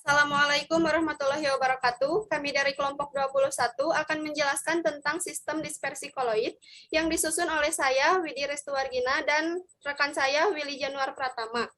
Assalamualaikum warahmatullahi wabarakatuh. Kami dari kelompok 21 akan menjelaskan tentang sistem dispersi koloid yang disusun oleh saya, Widi Restuwargina, dan rekan saya, Willy Januar Pratama.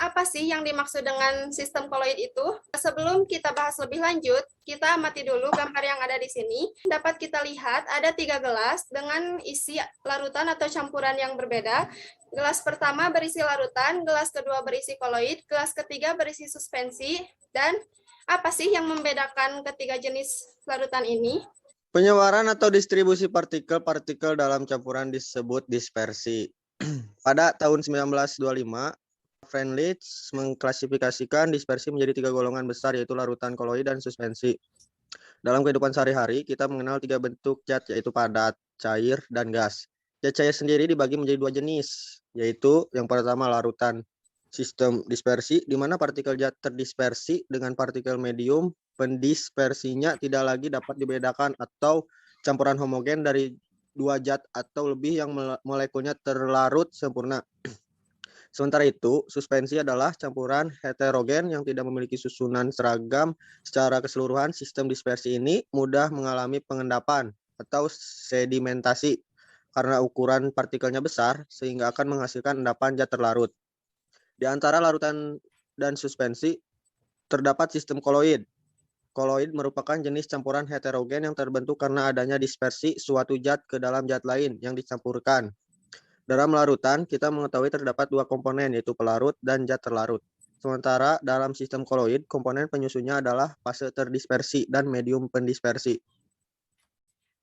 Apa sih yang dimaksud dengan sistem koloid itu? Sebelum kita bahas lebih lanjut, kita amati dulu gambar yang ada di sini. Dapat kita lihat ada 3 gelas dengan isi larutan atau campuran yang berbeda. Gelas pertama berisi larutan, gelas kedua berisi koloid, gelas ketiga berisi suspensi, dan apa sih yang membedakan ketiga jenis larutan ini? Penyebaran atau distribusi partikel-partikel dalam campuran disebut dispersi. Pada tahun 1925, Freundlich mengklasifikasikan dispersi menjadi 3 golongan besar, yaitu larutan, koloid, dan suspensi. Dalam kehidupan sehari-hari, kita mengenal 3 bentuk zat, yaitu padat, cair, dan gas. Zat cair sendiri dibagi menjadi 2 jenis, yaitu yang pertama larutan. Sistem dispersi, di mana partikel zat terdispersi dengan partikel medium, pendispersinya tidak lagi dapat dibedakan atau campuran homogen dari 2 zat atau lebih yang molekulnya terlarut sempurna. Sementara itu, suspensi adalah campuran heterogen yang tidak memiliki susunan seragam secara keseluruhan. Sistem dispersi ini mudah mengalami pengendapan atau sedimentasi karena ukuran partikelnya besar sehingga akan menghasilkan endapan zat terlarut. Di antara larutan dan suspensi terdapat sistem koloid. Koloid merupakan jenis campuran heterogen yang terbentuk karena adanya dispersi suatu zat ke dalam zat lain yang dicampurkan. Dalam larutan, kita mengetahui terdapat 2 komponen, yaitu pelarut dan zat terlarut. Sementara dalam sistem koloid, komponen penyusunnya adalah fase terdispersi dan medium pendispersi.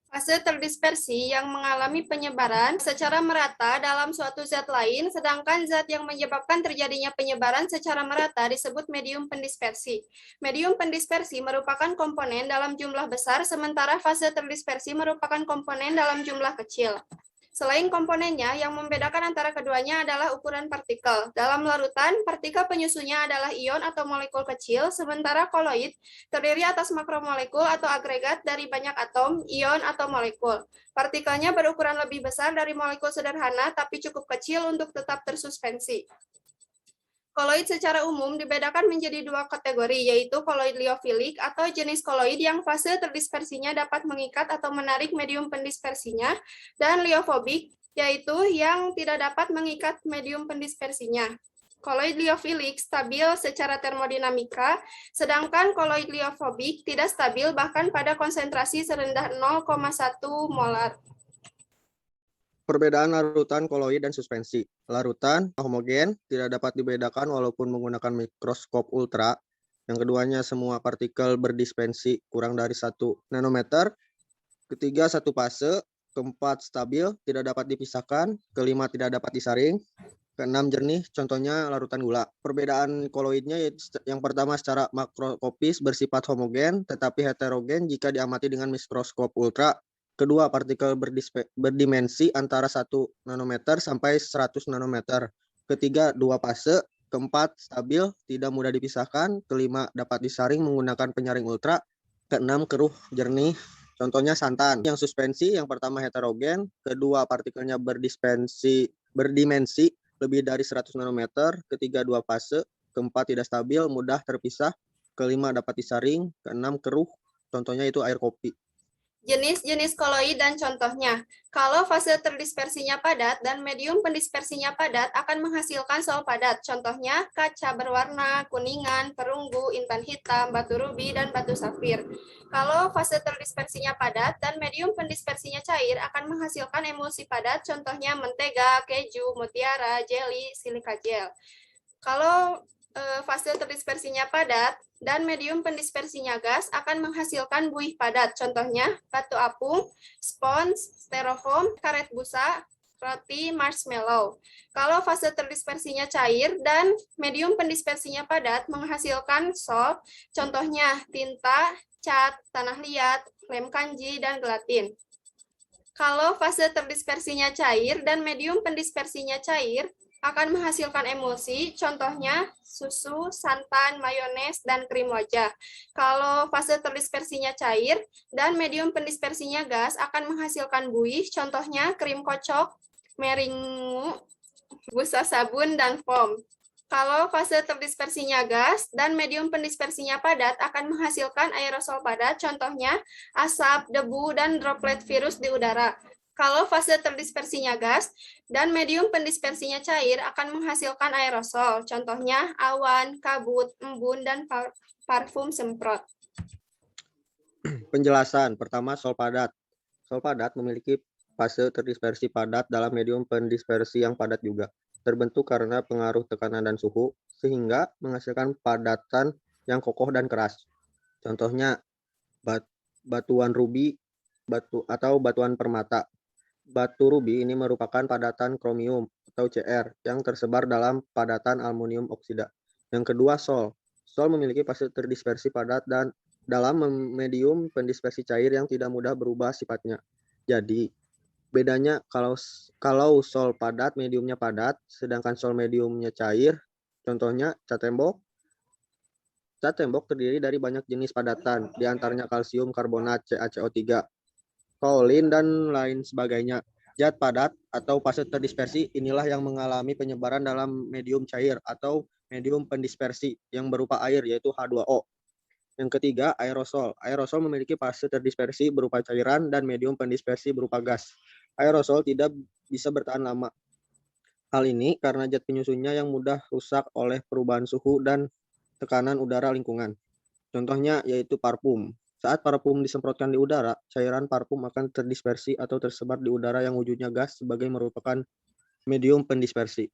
Fase terdispersi yang mengalami penyebaran secara merata dalam suatu zat lain, sedangkan zat yang menyebabkan terjadinya penyebaran secara merata disebut medium pendispersi. Medium pendispersi merupakan komponen dalam jumlah besar, sementara fase terdispersi merupakan komponen dalam jumlah kecil. Selain komponennya, yang membedakan antara keduanya adalah ukuran partikel. Dalam larutan, partikel penyusunnya adalah ion atau molekul kecil, sementara koloid terdiri atas makromolekul atau agregat dari banyak atom, ion, atau molekul. Partikelnya berukuran lebih besar dari molekul sederhana, tapi cukup kecil untuk tetap tersuspensi. Koloid secara umum dibedakan menjadi 2 kategori, yaitu koloid liofilik atau jenis koloid yang fase terdispersinya dapat mengikat atau menarik medium pendispersinya, dan liofobik, yaitu yang tidak dapat mengikat medium pendispersinya. Koloid liofilik stabil secara termodinamika, sedangkan koloid liofobik tidak stabil bahkan pada konsentrasi serendah 0,1 molar. Perbedaan larutan, koloid, dan suspensi. Larutan homogen tidak dapat dibedakan walaupun menggunakan mikroskop ultra. Yang keduanya, semua partikel berdispersi kurang dari 1 nanometer. Ketiga, 1 fase. Keempat, stabil, tidak dapat dipisahkan. Kelima, tidak dapat disaring. Keenam, jernih, contohnya larutan gula. Perbedaan koloidnya yang pertama secara makroskopis bersifat homogen, tetapi heterogen jika diamati dengan mikroskop ultra. Kedua, partikel berdimensi antara 1 nanometer sampai 100 nanometer. Ketiga, 2 fase. Keempat, stabil, tidak mudah dipisahkan. Kelima, dapat disaring menggunakan penyaring ultra. Keenam, keruh, jernih. Contohnya santan. Yang suspensi, yang pertama heterogen. Kedua, partikelnya berdimensi lebih dari 100 nanometer. Ketiga, 2 fase. Keempat, tidak stabil, mudah terpisah. Kelima, dapat disaring. Keenam, keruh. Contohnya itu air kopi. Jenis-jenis koloid dan contohnya. Kalau fase terdispersinya padat dan medium pendispersinya padat akan menghasilkan sol padat. Contohnya kaca berwarna kuningan, perunggu, intan hitam, batu rubi, dan batu safir. Kalau fase terdispersinya padat dan medium pendispersinya cair akan menghasilkan emulsi padat. Contohnya mentega, keju, mutiara, jelly, silika gel. Kalau fase terdispersinya padat dan medium pendispersinya gas akan menghasilkan buih padat. Contohnya batu apung, spons, styrofoam, karet busa, roti, marshmallow. Kalau fase terdispersinya cair dan medium pendispersinya padat menghasilkan salt. Contohnya tinta, cat, tanah liat, lem kanji, dan gelatin. Kalau fase terdispersinya cair dan medium pendispersinya cair akan menghasilkan emulsi, contohnya susu, santan, mayones, dan krim wajah. Kalau fase terdispersinya cair dan medium pendispersinya gas akan menghasilkan buih, contohnya krim kocok, meringu, busa sabun, dan foam. Kalau fase terdispersinya gas dan medium pendispersinya padat akan menghasilkan aerosol padat, contohnya asap, debu, dan droplet virus di udara. Kalau fase terdispersinya gas dan medium pendispersinya cair akan menghasilkan aerosol, contohnya awan, kabut, embun, dan parfum semprot. Penjelasan. Pertama, sol padat. Sol padat memiliki fase terdispersi padat dalam medium pendispersi yang padat juga. Terbentuk karena pengaruh tekanan dan suhu, sehingga menghasilkan padatan yang kokoh dan keras. Contohnya, batuan rubi atau batuan permata. Batu rubi ini merupakan padatan kromium atau Cr yang tersebar dalam padatan aluminium oksida. Yang kedua, sol. Sol memiliki fase terdispersi padat dan dalam medium pendispersi cair yang tidak mudah berubah sifatnya. Jadi, bedanya kalau sol padat, mediumnya padat, sedangkan sol mediumnya cair, contohnya cat tembok. Cat tembok terdiri dari banyak jenis padatan, diantaranya kalsium karbonat, CaCO3, kaolin, dan lain sebagainya. Zat padat atau fase terdispersi inilah yang mengalami penyebaran dalam medium cair atau medium pendispersi yang berupa air, yaitu H2O. Yang ketiga, aerosol. Aerosol memiliki fase terdispersi berupa cairan dan medium pendispersi berupa gas. Aerosol tidak bisa bertahan lama. Hal ini karena zat penyusunnya yang mudah rusak oleh perubahan suhu dan tekanan udara lingkungan. Contohnya yaitu parfum. Saat parfum disemprotkan di udara, cairan parfum akan terdispersi atau tersebar di udara yang wujudnya gas sebagai merupakan medium pendispersi.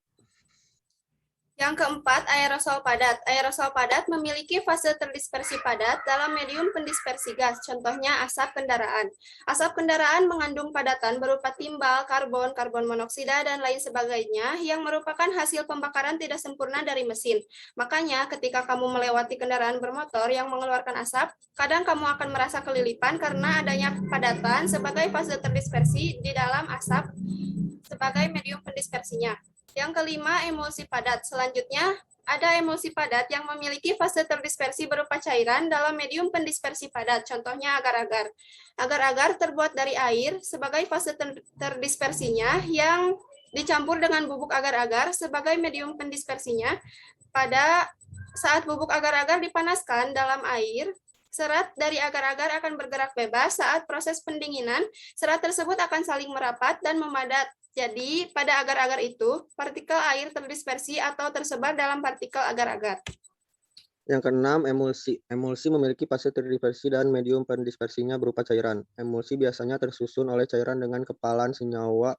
Yang keempat, aerosol padat. Aerosol padat memiliki fase terdispersi padat dalam medium pendispersi gas, contohnya asap kendaraan. Asap kendaraan mengandung padatan berupa timbal, karbon, karbon monoksida, dan lain sebagainya yang merupakan hasil pembakaran tidak sempurna dari mesin. Makanya ketika kamu melewati kendaraan bermotor yang mengeluarkan asap, kadang kamu akan merasa kelilipan karena adanya padatan sebagai fase terdispersi di dalam asap sebagai medium pendispersinya. Yang kelima, emulsi padat. Selanjutnya, ada emulsi padat yang memiliki fase terdispersi berupa cairan dalam medium pendispersi padat, contohnya agar-agar. Agar-agar terbuat dari air sebagai fase terdispersinya yang dicampur dengan bubuk agar-agar sebagai medium pendispersinya. Pada saat bubuk agar-agar dipanaskan dalam air, serat dari agar-agar akan bergerak bebas. Saat proses pendinginan, serat tersebut akan saling merapat dan memadat. Jadi, pada agar-agar itu, partikel air terdispersi atau tersebar dalam partikel agar-agar. Yang keenam, emulsi. Emulsi memiliki fase terdispersi dan medium pendispersinya berupa cairan. Emulsi biasanya tersusun oleh cairan dengan kepolaran senyawa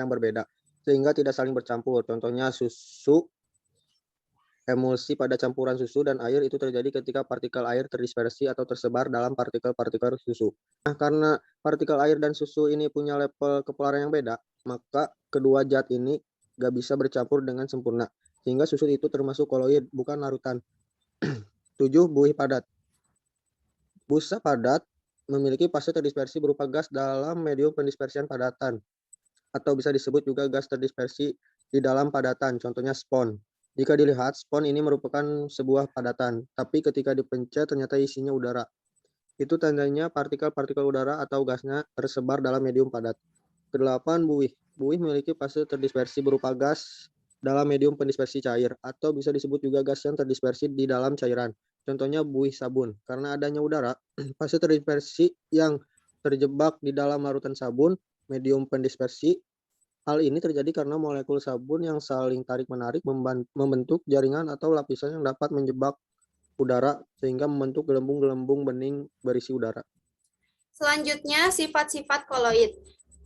yang berbeda, sehingga tidak saling bercampur. Contohnya susu. Emulsi pada campuran susu dan air itu terjadi ketika partikel air terdispersi atau tersebar dalam partikel-partikel susu. Nah, karena partikel air dan susu ini punya level kepolaran yang beda, maka kedua zat ini nggak bisa bercampur dengan sempurna, sehingga susu itu termasuk koloid, bukan larutan. 7. Buih padat. Busa padat memiliki fase terdispersi berupa gas dalam medium pendispersian padatan, atau bisa disebut juga gas terdispersi di dalam padatan, contohnya spon. Jika dilihat, spon ini merupakan sebuah padatan, tapi ketika dipencet ternyata isinya udara. Itu tandanya partikel-partikel udara atau gasnya tersebar dalam medium padat. 8. Buih. Buih memiliki fase terdispersi berupa gas dalam medium pendispersi cair, atau bisa disebut juga gas yang terdispersi di dalam cairan. Contohnya buih sabun. Karena adanya udara, fase terdispersi yang terjebak di dalam larutan sabun, medium pendispersi. Hal ini terjadi karena molekul sabun yang saling tarik-menarik membentuk jaringan atau lapisan yang dapat menjebak udara sehingga membentuk gelembung-gelembung bening berisi udara. Selanjutnya, sifat-sifat koloid.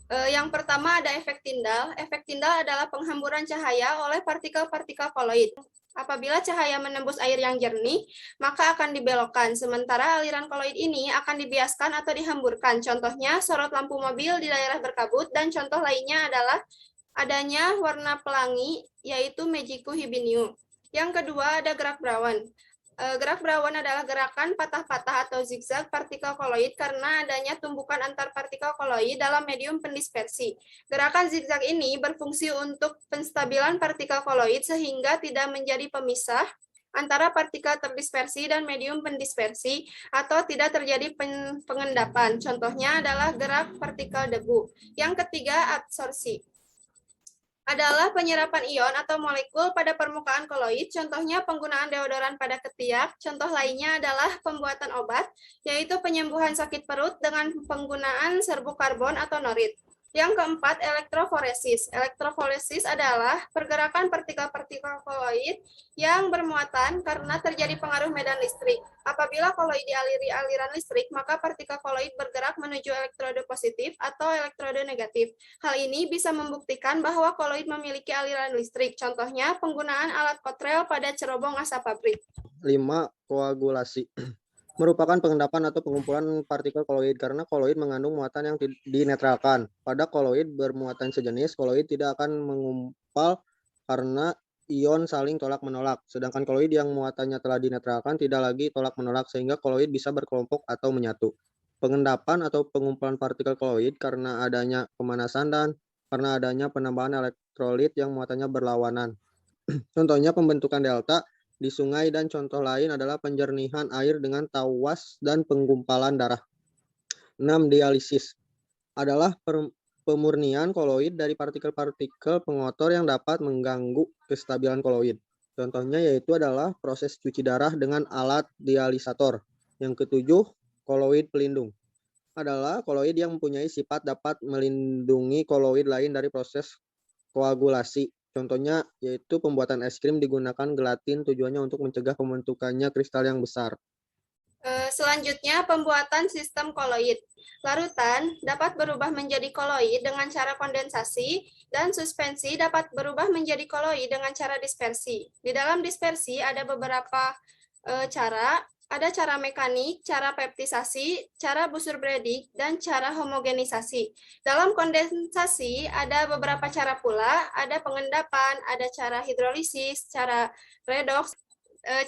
Yang pertama ada efek Tyndall. Efek Tyndall adalah penghamburan cahaya oleh partikel-partikel koloid. Apabila cahaya menembus air yang jernih, maka akan dibelokkan, sementara aliran koloid ini akan dibiaskan atau dihamburkan. Contohnya, sorot lampu mobil di daerah berkabut, dan contoh lainnya adalah adanya warna pelangi, yaitu Magicu hibinium. Yang kedua, ada gerak Brown. Gerak Brown adalah gerakan patah-patah atau zigzag partikel koloid karena adanya tumbukan antar partikel koloid dalam medium pendispersi. Gerakan zigzag ini berfungsi untuk penstabilan partikel koloid sehingga tidak menjadi pemisah antara partikel terdispersi dan medium pendispersi atau tidak terjadi pengendapan. Contohnya adalah gerak partikel debu. Yang ketiga, absorpsi. adalah penyerapan ion atau molekul pada permukaan koloid, contohnya penggunaan deodoran pada ketiak. Contoh lainnya adalah pembuatan obat, yaitu penyembuhan sakit perut dengan penggunaan serbuk karbon atau norit. Yang keempat, elektroforesis. Elektroforesis adalah pergerakan partikel-partikel koloid yang bermuatan karena terjadi pengaruh medan listrik. Apabila koloid dialiri aliran listrik, maka partikel koloid bergerak menuju elektrode positif atau elektrode negatif. Hal ini bisa membuktikan bahwa koloid memiliki aliran listrik. Contohnya, penggunaan alat kotrel pada cerobong asap pabrik. 5. Koagulasi merupakan pengendapan atau pengumpulan partikel koloid karena koloid mengandung muatan yang dinetralkan. Pada koloid bermuatan sejenis, koloid tidak akan mengumpal karena ion saling tolak-menolak. Sedangkan koloid yang muatannya telah dinetralkan tidak lagi tolak-menolak sehingga koloid bisa berkelompok atau menyatu. Pengendapan atau pengumpulan partikel koloid karena adanya pemanasan dan karena adanya penambahan elektrolit yang muatannya berlawanan. Contohnya pembentukan delta di sungai dan contoh lain adalah penjernihan air dengan tawas dan penggumpalan darah. 6. Dialisis adalah pemurnian koloid dari partikel-partikel pengotor yang dapat mengganggu kestabilan koloid. Contohnya yaitu adalah proses cuci darah dengan alat dialisator. Yang ketujuh, koloid pelindung adalah koloid yang mempunyai sifat dapat melindungi koloid lain dari proses koagulasi. Contohnya yaitu pembuatan es krim digunakan gelatin tujuannya untuk mencegah pembentukannya kristal yang besar. Selanjutnya, pembuatan sistem koloid. Larutan dapat berubah menjadi koloid dengan cara kondensasi, dan suspensi dapat berubah menjadi koloid dengan cara dispersi. Di dalam dispersi ada beberapa cara. Ada cara mekanik, cara peptisasi, cara busur Bredig, dan cara homogenisasi. Dalam kondensasi ada beberapa cara pula, ada pengendapan, ada cara hidrolisis, cara redoks,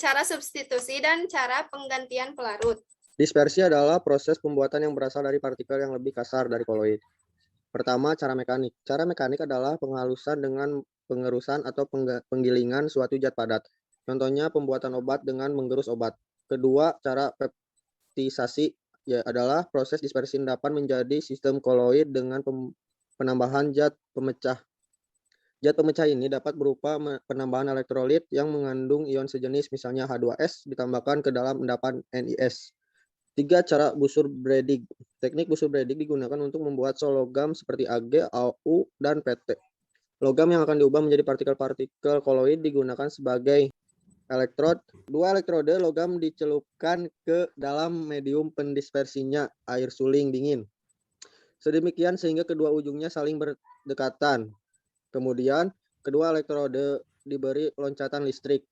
cara substitusi, dan cara penggantian pelarut. Dispersi adalah proses pembuatan yang berasal dari partikel yang lebih kasar dari koloid. Pertama, cara mekanik. Cara mekanik adalah penghalusan dengan pengerusan atau penggilingan suatu zat padat. Contohnya pembuatan obat dengan menggerus obat. Kedua, cara peptisasi adalah proses dispersi endapan menjadi sistem koloid dengan penambahan zat pemecah. Zat pemecah ini dapat berupa penambahan elektrolit yang mengandung ion sejenis, misalnya H2S, ditambahkan ke dalam endapan NiS. 3. Cara busur Bredig. Teknik busur Bredig digunakan untuk membuat logam seperti Ag, Au, dan Pt. Logam yang akan diubah menjadi partikel-partikel koloid digunakan sebagai elektrod. 2 elektrode logam dicelupkan ke dalam medium pendispersinya, air suling dingin. Sedemikian sehingga kedua ujungnya saling berdekatan. Kemudian, kedua elektrode diberi loncatan listrik.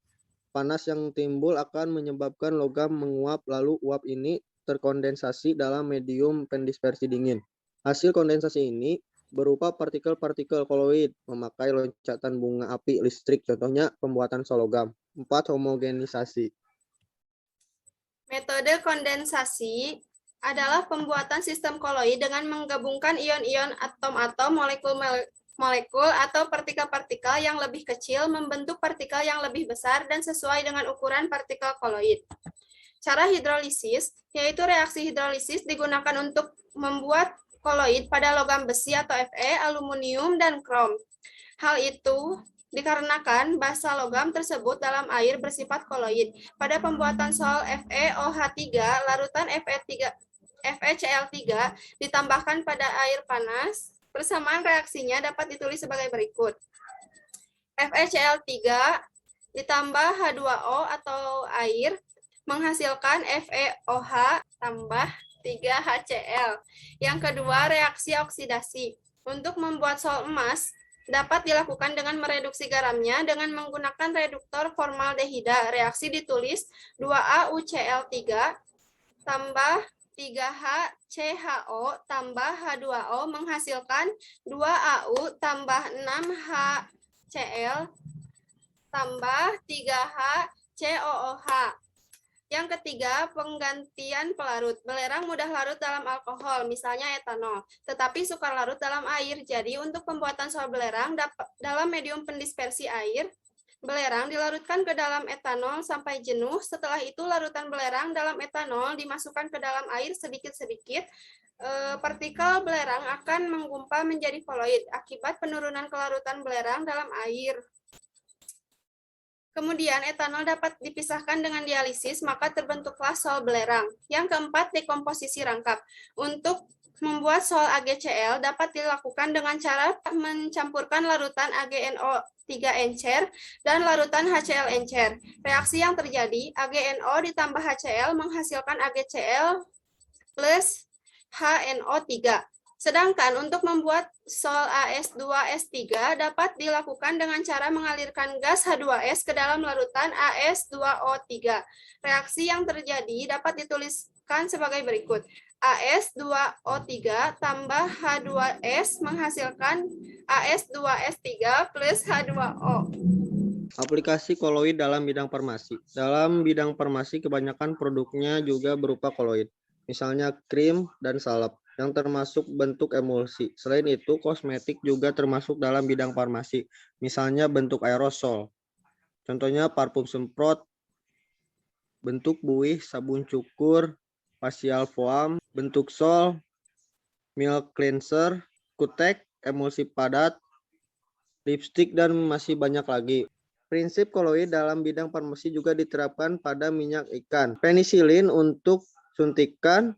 Panas yang timbul akan menyebabkan logam menguap, lalu uap ini terkondensasi dalam medium pendispersi dingin. Hasil kondensasi ini berupa partikel-partikel koloid memakai loncatan bunga api listrik, contohnya pembuatan logam. 4. Homogenisasi. Metode kondensasi adalah pembuatan sistem koloid dengan menggabungkan ion-ion atom-atom, molekul atau partikel-partikel yang lebih kecil membentuk partikel yang lebih besar dan sesuai dengan ukuran partikel koloid. Cara hidrolisis, yaitu reaksi hidrolisis digunakan untuk membuat koloid pada logam besi atau Fe, aluminium, dan krom. Hal itu dikarenakan basa logam tersebut dalam air bersifat koloid. Pada pembuatan sol FeOH3, larutan FeCl3 ditambahkan pada air panas. Persamaan reaksinya dapat ditulis sebagai berikut. FeCl3 ditambah H2O atau air menghasilkan FeOH tambah 3HCl. Yang kedua, reaksi oksidasi. Untuk membuat sol emas dapat dilakukan dengan mereduksi garamnya dengan menggunakan reduktor formaldehida. Reaksi ditulis 2AuCl3 tambah 3HCHO tambah H2O menghasilkan 2Au tambah 6HCl tambah 3HCOOH. Yang ketiga, penggantian pelarut. Belerang mudah larut dalam alkohol, misalnya etanol, tetapi sukar larut dalam air. Jadi, untuk pembuatan sol belerang dalam medium pendispersi air, Belerang dilarutkan ke dalam etanol sampai jenuh. Setelah itu larutan belerang dalam etanol dimasukkan ke dalam air sedikit-sedikit. Partikel belerang akan menggumpal menjadi koloid akibat penurunan kelarutan belerang dalam air. Kemudian etanol dapat dipisahkan dengan dialisis, maka terbentuklah sol belerang. Yang keempat, dekomposisi rangkap. Untuk membuat sol AgCl dapat dilakukan dengan cara mencampurkan larutan AgNO3 encer dan larutan HCl encer. Reaksi yang terjadi, AgNO ditambah HCl menghasilkan AgCl plus HNO3. Sedangkan untuk membuat sol AS2S3 dapat dilakukan dengan cara mengalirkan gas H2S ke dalam larutan AS2O3. Reaksi yang terjadi dapat dituliskan sebagai berikut. AS2O3 tambah H2S menghasilkan AS2S3 plus H2O. Aplikasi koloid dalam bidang farmasi. Dalam bidang farmasi kebanyakan produknya juga berupa koloid. Misalnya krim dan salep yang termasuk bentuk emulsi. Selain itu, kosmetik juga termasuk dalam bidang farmasi. Misalnya bentuk aerosol. Contohnya parfum semprot, bentuk buih, sabun cukur, facial foam, bentuk sol, milk cleanser, kutek, emulsi padat, lipstick, dan masih banyak lagi. Prinsip koloid dalam bidang farmasi juga diterapkan pada minyak ikan, penisilin untuk suntikan,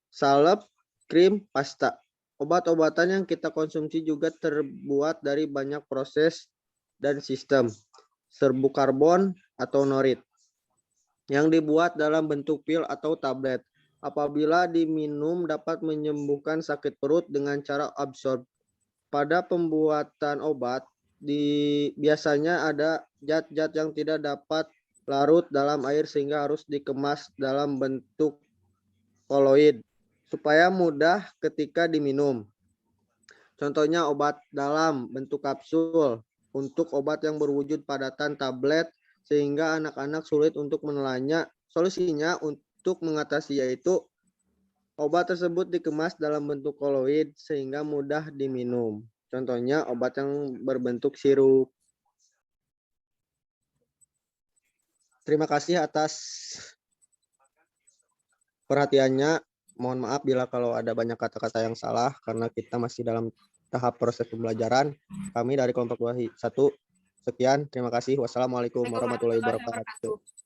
salep, krim, pasta. Obat-obatan yang kita konsumsi juga terbuat dari banyak proses dan sistem. Serbuk karbon atau norit yang dibuat dalam bentuk pil atau tablet. Apabila diminum dapat menyembuhkan sakit perut dengan cara absorb. Pada pembuatan obat, biasanya ada zat-zat yang tidak dapat larut dalam air sehingga harus dikemas dalam bentuk koloid supaya mudah ketika diminum. Contohnya obat dalam bentuk kapsul untuk obat yang berwujud padatan tablet sehingga anak-anak sulit untuk menelannya. Solusinya untuk mengatasi yaitu obat tersebut dikemas dalam bentuk koloid sehingga mudah diminum. Contohnya obat yang berbentuk sirup. Terima kasih atas perhatiannya. Mohon maaf bila kalau ada banyak kata-kata yang salah karena kita masih dalam tahap proses pembelajaran. Kami dari kelompok 21 sekian. Terima kasih. Wassalamualaikum warahmatullahi wabarakatuh.